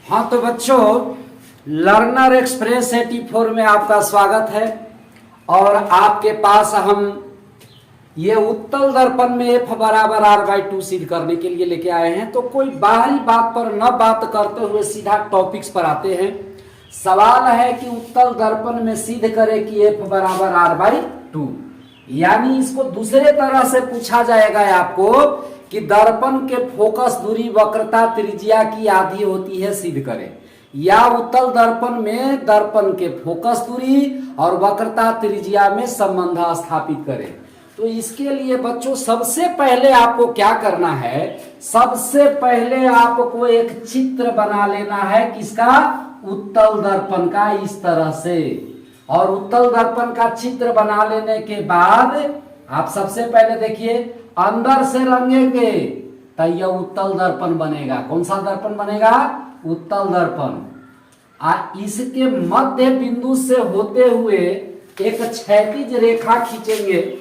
हाँ तो बच्चों, लर्नर एक्सप्रेस 84 में आपका स्वागत है। और आपके पास हम ये उत्तल दर्पण में F बराबर R/2 सिद्ध करने के लिए लेके आए हैं। तो कोई बाहरी बात पर न बात करते हुए सीधा टॉपिक्स पर आते हैं। सवाल है कि उत्तल दर्पण में सिद्ध करें कि F बराबर R/2, यानी इसको दूसरे तरह से पूछा जाएगा आपको कि दर्पण के फोकस दूरी वक्रता त्रिज्या की आधी होती है, सिद्ध करें। या उत्तल दर्पण में दर्पण के फोकस दूरी और वक्रता त्रिज्या में संबंध स्थापित करें। तो इसके लिए बच्चों सबसे पहले आपको क्या करना है, सबसे पहले आपको एक चित्र बना लेना है किसका, उत्तल दर्पण का, इस तरह से। और उत्तल दर्पण का चित्र बना लेने के बाद आप सबसे पहले देखिए, अंदर से रंगेंगे तो यह उत्तल दर्पण बनेगा। कौन सा दर्पण बनेगा, उत्तल दर्पण। इसके मध्य बिंदु से होते हुए एक क्षैतिज रेखा खींचेंगे।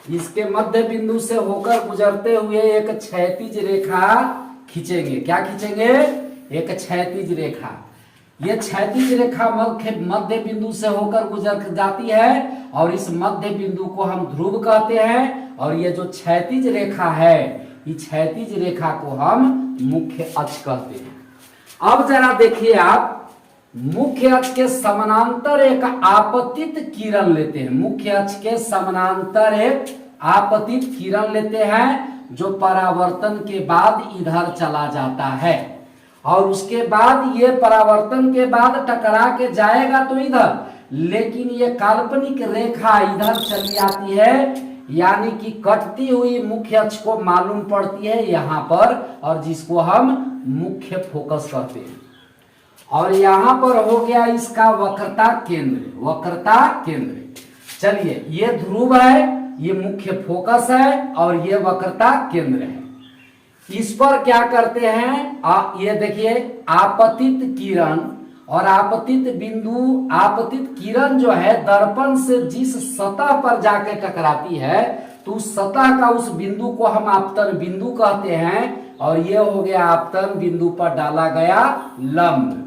इसके मध्य बिंदु से होकर गुजरते हुए एक क्षैतिज रेखा खींचेंगे। क्या खींचेंगे, एक क्षैतिज रेखा। यह क्षैतिज रेखा मध्य बिंदु से होकर गुजर जाती है और इस मध्य बिंदु को हम ध्रुव कहते हैं। और ये जो क्षैतिज रेखा है, इस क्षैतिज रेखा को हम मुख्य अक्ष कहते हैं। अब जरा देखिए आप, मुख्य अक्ष के समानांतर एक आपतित किरण लेते हैं। मुख्य अक्ष के समानांतर एक आपतित किरण लेते हैं जो परावर्तन के बाद इधर चला जाता है। और उसके बाद ये परावर्तन के बाद टकरा के जाएगा तो इधर, लेकिन ये काल्पनिक रेखा इधर चली आती है, यानी कि कटती हुई मुख्य अक्ष को मालूम पड़ती है यहाँ पर, और जिसको हम मुख्य फोकस कहते हैं। और यहाँ पर हो गया इसका वक्रता केंद्र। वक्रता केंद्र, चलिए ये ध्रुव है, ये मुख्य फोकस है और ये वक्रता केंद्र है। इस पर क्या करते हैं, ये देखिए आपतित किरण और आपतित बिंदु। आपतित किरण जो है दर्पण से जिस सतह पर जाके टकराती है, तो उस सतह का उस बिंदु को हम आपतन बिंदु कहते हैं। और ये हो गया आपतन बिंदु पर डाला गया लंब।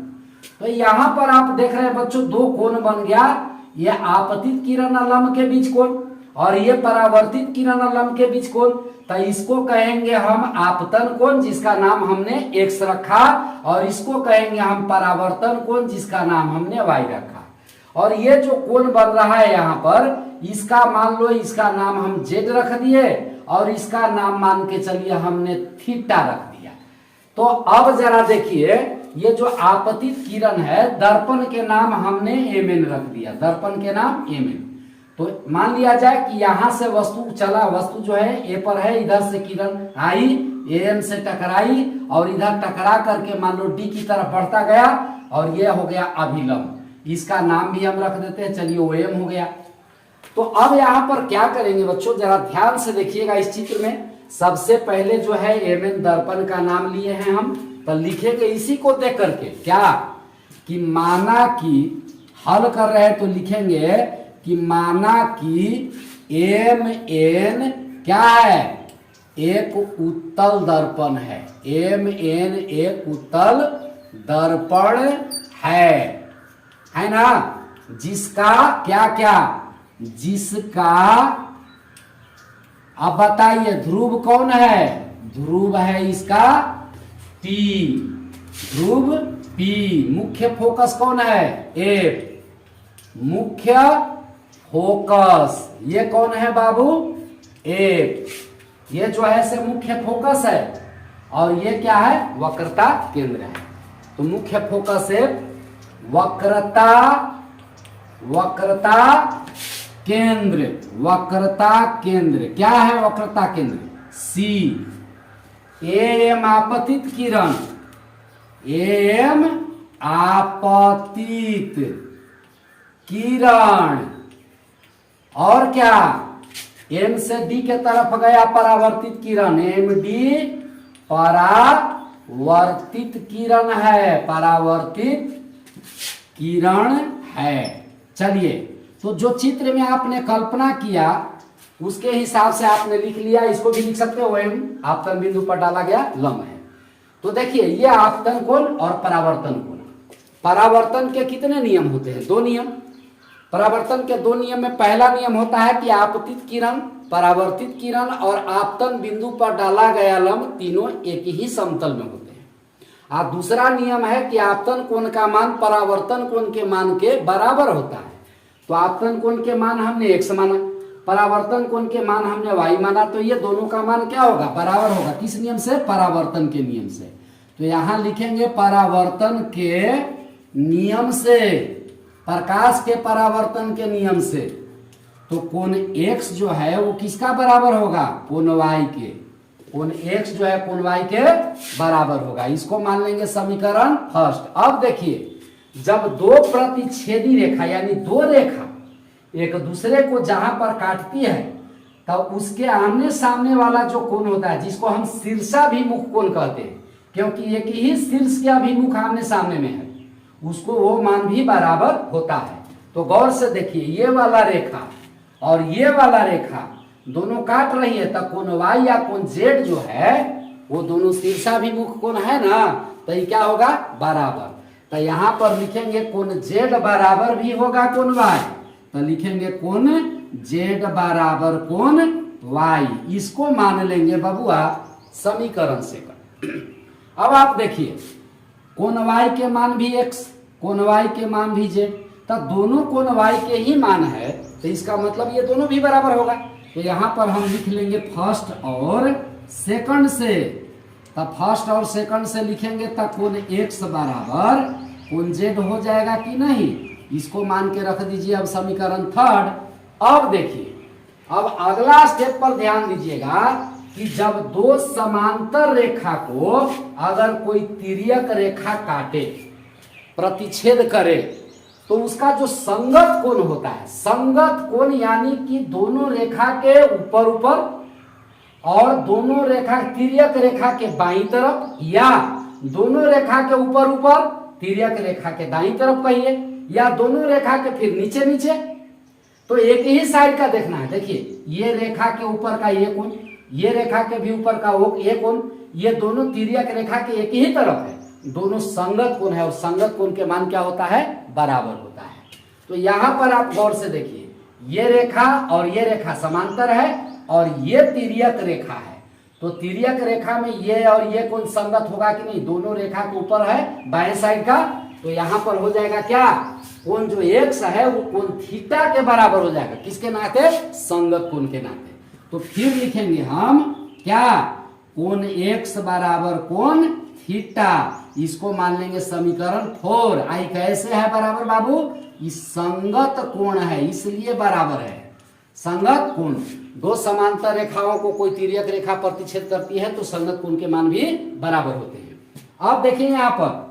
तो यहाँ पर आप देख रहे हैं बच्चों, दो कोण बन गया। ये आपतित किरण और लंब के बीच कोण, और ये परावर्तित किरण और लंब के बीच कोण। तो इसको कहेंगे हम आपतन कोण, जिसका नाम हमने x रखा। और इसको कहेंगे हम परावर्तन कोण, जिसका नाम हमने y रखा। और ये जो कोण बन रहा है यहाँ पर, इसका मान लो इसका नाम हम z रख दिए और इसका नाम मान के चलिए हमने थीटा रख दिया। तो अब जरा देखिए, ये जो आपतित किरण है दर्पण के नाम हमने mn रख दिया। दर्पण के नाम mn। तो मान लिया जाए कि यहां से वस्तु चला, वस्तु जो है ए पर है, इधर से किरण आई, एम से टकराई और इधर टकरा करके मान लो डी की तरफ बढ़ता गया और ये हो गया अभिलंब। इसका नाम भी हम रख देते हैं, चलिए ओ एम हो गया। तो अब यहाँ पर क्या करेंगे बच्चों, जरा ध्यान से देखिएगा इस चित्र में। सबसे पहले जो है एम एन दर्पण का नाम लिए हैं हम, तो लिखेंगे इसी को देख करके क्या, कि माना कि हल कर रहे हैं तो लिखेंगे कि माना कि एम एन क्या है, एक उत्तल दर्पण है। एम एन एक उत्तल दर्पण है ना, जिसका क्या क्या, जिसका, अब बताइए ध्रुव कौन है, ध्रुव है इसका P, ध्रुव P। मुख्य फोकस कौन है, F, मुख्य फोकस ये कौन है बाबू, F। ये जो है से मुख्य फोकस है और ये क्या है, वक्रता केंद्र है। तो मुख्य फोकस है, वक्रता, वक्रता केंद्र, वक्रता केंद्र क्या है, वक्रता केंद्र C। एम आपतित किरण, एम आपतित किरण, और क्या, एम से डी के तरफ गया परावर्तित किरण, एम डी परावर्तित किरण है, परावर्तित किरण है। चलिए, तो जो चित्र में आपने कल्पना किया उसके हिसाब से आपने लिख लिया। इसको भी लिख सकते हो, एम आपतन बिंदु पर डाला गया लंब है। तो देखिए ये आपतन कोण और परावर्तन कोण। परावर्तन के कितने नियम होते हैं? 2 नियम। परावर्तन के 2 नियम में पहला नियम होता है कि आपतित किरण, परावर्तित किरण और आपतन बिंदु पर डाला गया लंब तीनों एक ही समतल में होते हैं। और दूसरा नियम है कि आपतन कोण का मान परावर्तन कोण के मान के बराबर होता है। तो आपतन कोण के मान हमने x माना, परावर्तन कोण के मान हमने y माना, तो ये दोनों का मान क्या होगा? बराबर होगा। किस नियम से? परावर्तन के नियम से। तो यहां लिखेंगे परावर्तन के नियम से, प्रकाश के परावर्तन के नियम से। तो कोण x जो है वो किसका बराबर होगा? कोण y के। कोण x जो है कोण y के बराबर होगा। इसको मान लेंगे समीकरण फर्स्ट। अब देखिए जब 2 प्रतिच्छेदी रेखा यानी 2 रेखा एक दूसरे को जहां पर काटती है तब उसके आमने सामने वाला जो कोण होता है, जिसको हम शीर्षाभिमुख कोण कहते हैं, क्योंकि एक ही शीर्ष के अभिमुख आमने सामने में है, उसको वो मान भी बराबर होता है। तो गौर से देखिए ये वाला रेखा और ये वाला रेखा दोनों काट रही है, तब कोण y या कोण z जो है वो दोनों शीर्षाभिमुख कोण है ना, तो ये क्या होगा? बराबर। तो यहां पर लिखेंगे कोण z बराबर भी होगा कोण y, तो लिखेंगे कोण z बराबर कोण y। इसको मान लेंगे बबुआ समीकरण से। अब आप देखिए कोण y के मान भी x, कोण y के मान भी z, तब दोनों कोण y के ही मान है, तो इसका मतलब ये दोनों भी बराबर होगा। तो यहां पर हम लिख लेंगे फर्स्ट और सेकंड से। तब फर्स्ट और सेकंड से लिखेंगे तब कोण x बराबर कोण z हो जाएगा कि नहीं, इसको मान के रख दीजिए। अब समीकरण थर्ड। अब देखिए अब अगला स्टेप पर ध्यान दीजिएगा कि जब 2 समांतर रेखा को अगर कोई तिर्यक रेखा काटे, प्रतिच्छेद करे, तो उसका जो संगत कोण होता है, संगत कोण यानी कि दोनों रेखा के ऊपर ऊपर और दोनों रेखा तिर्यक रेखा के बाईं तरफ, या दोनों रेखा के ऊपर ऊपर तिर्यक रेखा के दाईं तरफ कहिए, या दोनों रेखा के फिर नीचे नीचे, तो एक ही साइड का देखना है। देखिए ये रेखा के ऊपर का ये कोण, ये रेखा के भी ऊपर का वो ये कोण, ये दोनों तिर्यक रेखा के एक ही तरफ है, दोनों संगत कोण है और संगत कोण के मान क्या होता है? बराबर होता है। तो यहां पर आप गौर से देखिए ये रेखा और ये रेखा समांतर है और ये तिर्यक रेखा है, तो तिर्यक रेखा में ये और ये कोण संगत होगा कि नहीं? दोनों रेखा के ऊपर है बाएं साइड का, तो यहां पर हो जाएगा क्या? कोण जो x है वो कोण थीटा के बराबर हो जाएगा। किसके नाते? संगत कोण के नाते। तो फिर लिखेंगे हम क्या? कोण x बराबर कोण थीटा। इसको मान लेंगे समीकरण 4। आई कैसे है बराबर बाबू? इस संगत कोण है इसलिए बराबर है। संगत कोण, 2 समांतर रेखाओं को कोई तिर्यक रेखा प्रतिच्छेद करती है तो संगत कोण के मान भी बराबर होते हैं। अब देखिए यहाँ पर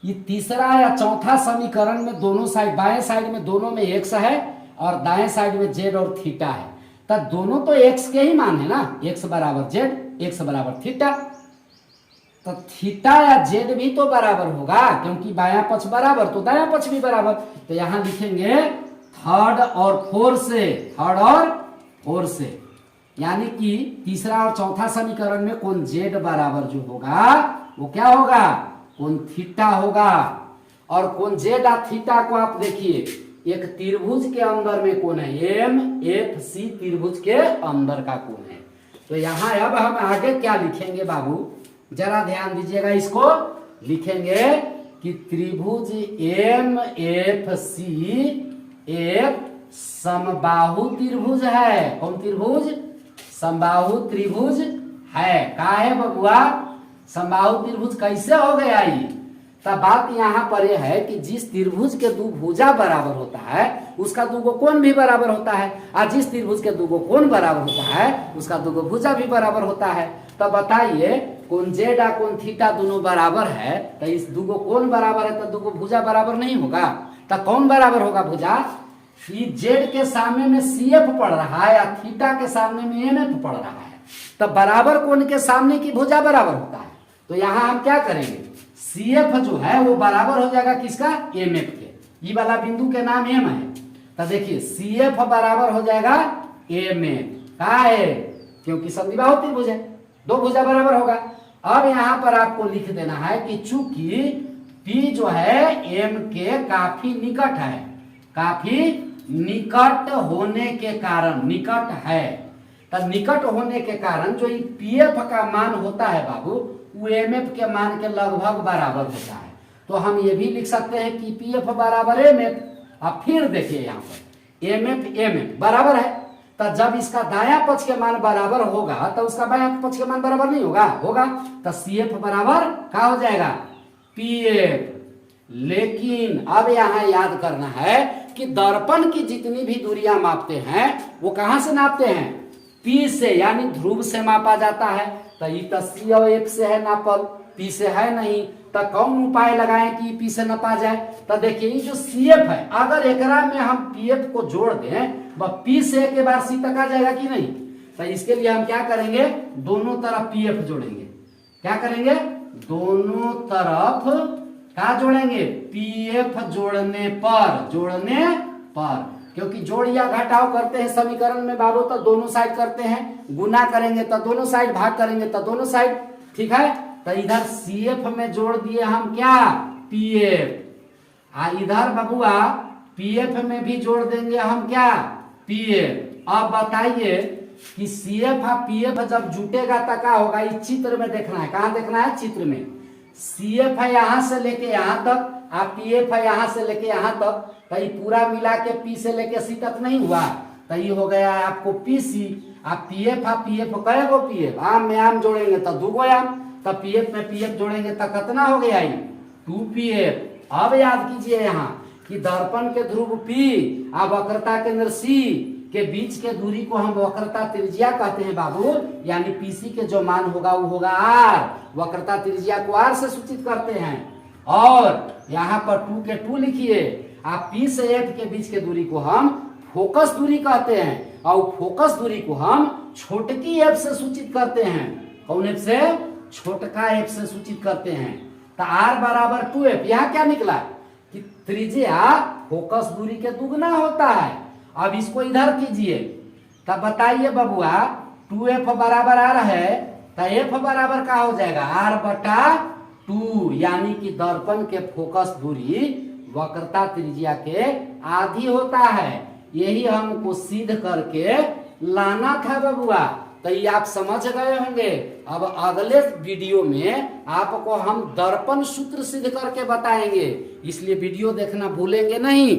ये तीसरा या चौथा समीकरण में दोनों साइड, बाएं साइड में दोनों में x है और दाएं साइड में z और थीटा है, तब दोनों तो x के ही मान है ना, x बराबर z, x बराबर थीटा। तो थीटा या z भी तो बराबर होगा, क्योंकि बायां पक्ष बराबर तो दायां पक्ष भी बराबर। तो यहां लिखेंगे थर्ड और फोर्थ से, थर्ड और फोर्थ से, यानी कि तीसरा और चौथा समीकरण में कोण z बराबर जो होगा वो क्या होगा? कोण थीटा होगा। और कोण z और थीटा को आप देखिए एक त्रिभुज के अंदर में कोण है, MFC त्रिभुज के अंदर का कोण है। तो यहां अब हम आगे क्या लिखेंगे बाबू, जरा ध्यान दीजिएगा। इसको लिखेंगे कि त्रिभुज MFC एक समबाहु त्रिभुज है। कौन त्रिभुज? समबाहु त्रिभुज है। का है बबुआ? समबाहु त्रिभुज कैसे हो गया ये? तब बात यहाँ पर यह है कि जिस त्रिभुज के 2 भुजा बराबर होता है उसका 2 कोण भी बराबर होता है, और जिस त्रिभुज के 2 कोण बराबर होता है उसका 2 भुजा भी बराबर होता है। तब बताइए कोण z और कोण थीटा दोनों बराबर है, तो इस 2 कोण बराबर है तो 2 भुजा बराबर नहीं होगा। तो कौन बराबर होगा भुजा? z के सामने में CF पड़ रहा है या थीटा के सामने में MF पड़ रहा है, तब बराबर कोण के सामने की भुजा बराबर होता है। तो यहाँ हम क्या करेंगे? CF जो है वो बराबर हो जाएगा किसका? MF के। ये वाला बिंदु के नाम M है, तो देखिए CF बराबर हो जाएगा MF। का है? क्योंकि समद्विबाहु त्रिभुज है, 2 भुजा बराबर होगा। अब यहां पर आपको लिख देना है कि चूंकि P जो है M के काफी निकट है, काफी निकट होने के कारण, निकट है, तो निकट होने के कारण जो ये PF का मान होता है बाबू, वो MF के मान के लगभग बराबर होता है। तो हम ये भी लिख सकते हैं कि PF बराबर MF। अब फिर देखिए यहाँ पर MF बराबर है, तो जब इसका दाया पक्ष के मान बराबर होगा तो उसका बाया पक्ष के मान बराबर नहीं होगा, होगा तो CF बराबर क्या हो जाएगा, PF। लेकिन अब यहाँ याद करना है कि दर्पण की जितनी भी दूरियां मापते हैं वो कहां से नापते हैं, P से, यानी ध्रुव से मापा जाता है। तो ये तो C और F से है नापल, P से है नहीं, तो कौन उपाय लगाएं कि P से नापा जाए। तो देखिए ये जो CF है, अगर एकरा में हम PF को जोड़ दें, वह P से के बार C तक आ जाएगा कि नहीं। तो इसके लिए हम क्या करेंगे, दोनों तरफ PF जोड़ेंगे। क्या करेंगे, दोनों तरफ क्या जोड़ेंगे, PF जोड़ने पर, क्योंकि जोड़ या घटाव करते हैं समीकरण में बाबू तो दोनों साइड करते हैं, गुना करेंगे तो दोनों साइड, भाग करेंगे तो दोनों साइड, ठीक है। तो इधर CF में जोड़ दिए हम क्या, PF, इधर बबुआ PF में भी जोड़ देंगे हम क्या, PF। अब बताइए कि CF और PF जब जुटेगा तो क्या होगा, इस चित्र में देखना है, कहां देखना है, चित्र में। CF है यहां से लेके यहां तक, आप PF है यहां से लेके यहां तक, तो ये पूरा मिला के P से लेके C तक नहीं हुआ, तो ये हो गया आपको PC। आप PF कहे गो PF, आम में आम जोड़ेंगे तो 2 गो आम, तो PF में PF जोड़ेंगे तो कितना हो गया, 2PF। अब याद कीजिए यहाँ कि दर्पण के ध्रुव P और वक्रता केंद्र C के बीच के दूरी को हम वक्रता त्रिज्या कहते हैं बाबू, यानी PC के जो मान होगा वो होगा R, वक्रता त्रिज्या को R से सूचित करते हैं। और यहाँ पर 2 के 2 लिखिए। आप P से F के बीच के दूरी को हम फोकस दूरी कहते हैं, और फोकस दूरी को हम छोटकी F से सूचित करते हैं। कौन F से, छोटका F से सूचित करते हैं। तो R बराबर 2F, यहाँ क्या निकला कि त्रिज्या फोकस दूरी के दुगना होता है। अब इसको इधर कीजिए, तब बताइए बबुआ 2F बराबर R है, तो F बराबर क्या हो जाएगा, R/2, यानी कि दर्पण के फोकस दूरी वक्रता त्रिज्या के आधी होता है। यही हमको सिद्ध करके लाना था बबुआ। तो ये आप समझ गए होंगे। अब अगले वीडियो में आपको हम दर्पण सूत्र सिद्ध करके बताएंगे, इसलिए वीडियो देखना भूलेंगे नहीं।